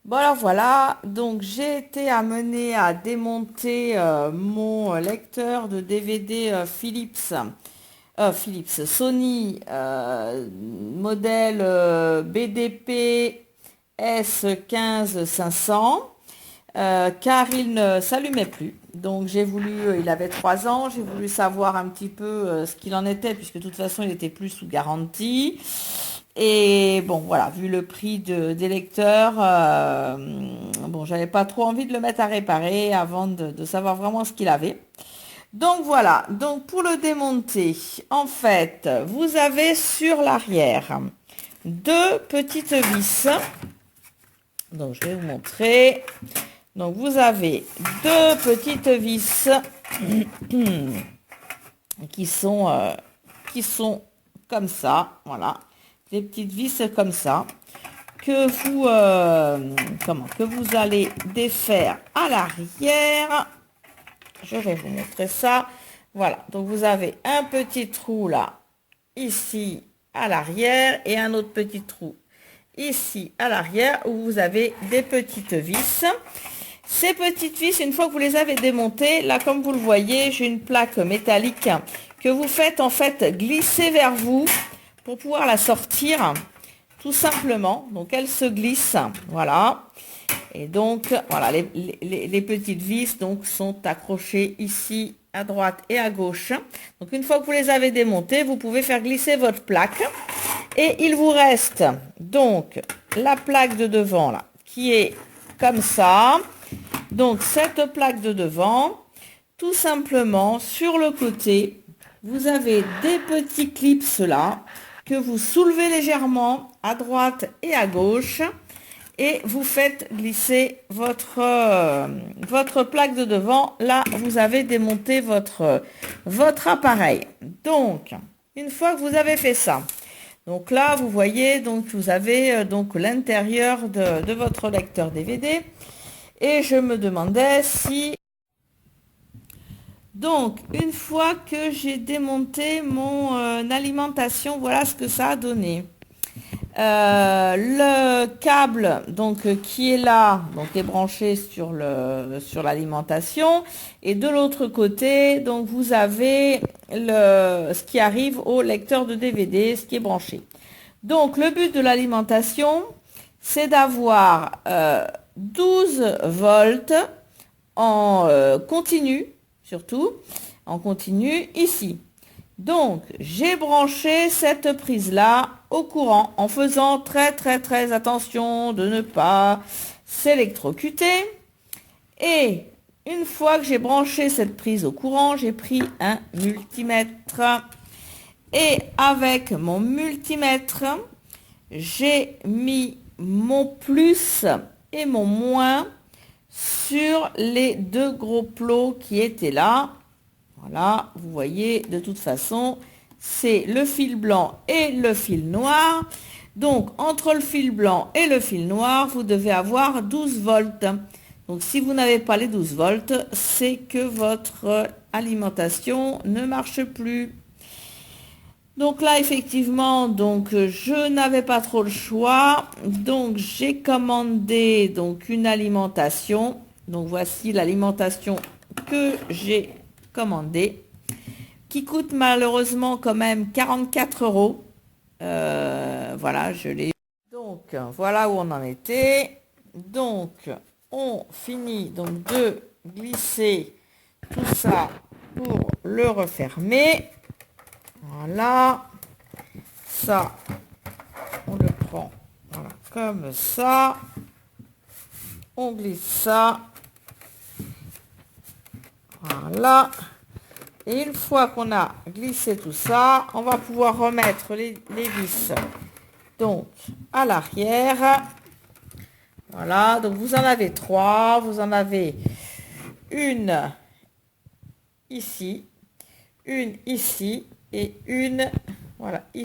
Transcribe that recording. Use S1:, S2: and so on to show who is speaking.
S1: Bon alors voilà, donc j'ai été amenée à démonter mon lecteur de DVD Philips Sony modèle BDP S15500 car il ne s'allumait plus. Donc j'ai voulu, il avait 3 ans, j'ai voulu savoir un petit peu ce qu'il en était puisque de toute façon il était plus sous garantie. Et bon, voilà, vu le prix des lecteurs, bon, j'avais pas trop envie de le mettre à réparer avant de savoir vraiment ce qu'il avait. Donc voilà, donc pour le démonter, en fait, vous avez sur l'arrière deux petites vis. Donc je vais vous montrer. Donc vous avez deux petites vis qui sont, euh, qui sont comme ça, voilà, des petites vis comme ça. Que vous allez défaire à l'arrière. Je vais vous montrer ça. Voilà, donc vous avez un petit trou là, ici à l'arrière, et un autre petit trou ici à l'arrière où vous avez des petites vis. Ces petites vis, une fois que vous les avez démontées, là comme vous le voyez, j'ai une plaque métallique que vous faites en fait glisser vers vous pour pouvoir la sortir tout simplement. Donc elle se glisse, voilà. Et donc voilà, les petites vis donc sont accrochées ici à droite et à gauche. Donc une fois que vous les avez démontées, vous pouvez faire glisser votre plaque. Et il vous reste donc la plaque de devant là, qui est comme ça. Donc cette plaque de devant, tout simplement sur le côté, vous avez des petits clips là que vous soulevez légèrement à droite et à gauche et vous faites glisser votre plaque de devant. Là, vous avez démonté votre appareil. Donc, une fois que vous avez fait ça, donc là, vous voyez, donc vous avez donc l'intérieur de votre lecteur DVD. Et je me demandais si... Donc, une fois que j'ai démonté mon alimentation, voilà ce que ça a donné. Le câble donc qui est là donc est branché sur l'alimentation et de l'autre côté donc vous avez ce qui arrive au lecteur de DVD, ce qui est branché. Donc le but de l'alimentation c'est d'avoir 12 volts en continu, surtout en continu ici. Donc, j'ai branché cette prise-là au courant en faisant très attention de ne pas s'électrocuter. Et une fois que j'ai branché cette prise au courant, j'ai pris un multimètre. Et avec mon multimètre, j'ai mis mon plus et mon moins sur les deux gros plots qui étaient là. Voilà, vous voyez, de toute façon, c'est le fil blanc et le fil noir. Donc, entre le fil blanc et le fil noir, vous devez avoir 12 volts. Donc, si vous n'avez pas les 12 volts, c'est que votre alimentation ne marche plus. Donc là, effectivement, donc je n'avais pas trop le choix. Donc, j'ai commandé donc une alimentation. Donc, voici l'alimentation que j'ai commandée, qui coûte malheureusement quand même 44 euros. Voilà, je l'ai. Donc, voilà où on en était. Donc, on finit donc de glisser tout ça pour le refermer. Voilà. Ça, on le prend voilà, comme ça. On glisse ça. Voilà. Et une fois qu'on a glissé tout ça, on va pouvoir remettre les vis donc à l'arrière. Voilà, donc vous en avez 3. Vous en avez une ici, une ici et une voilà, ici.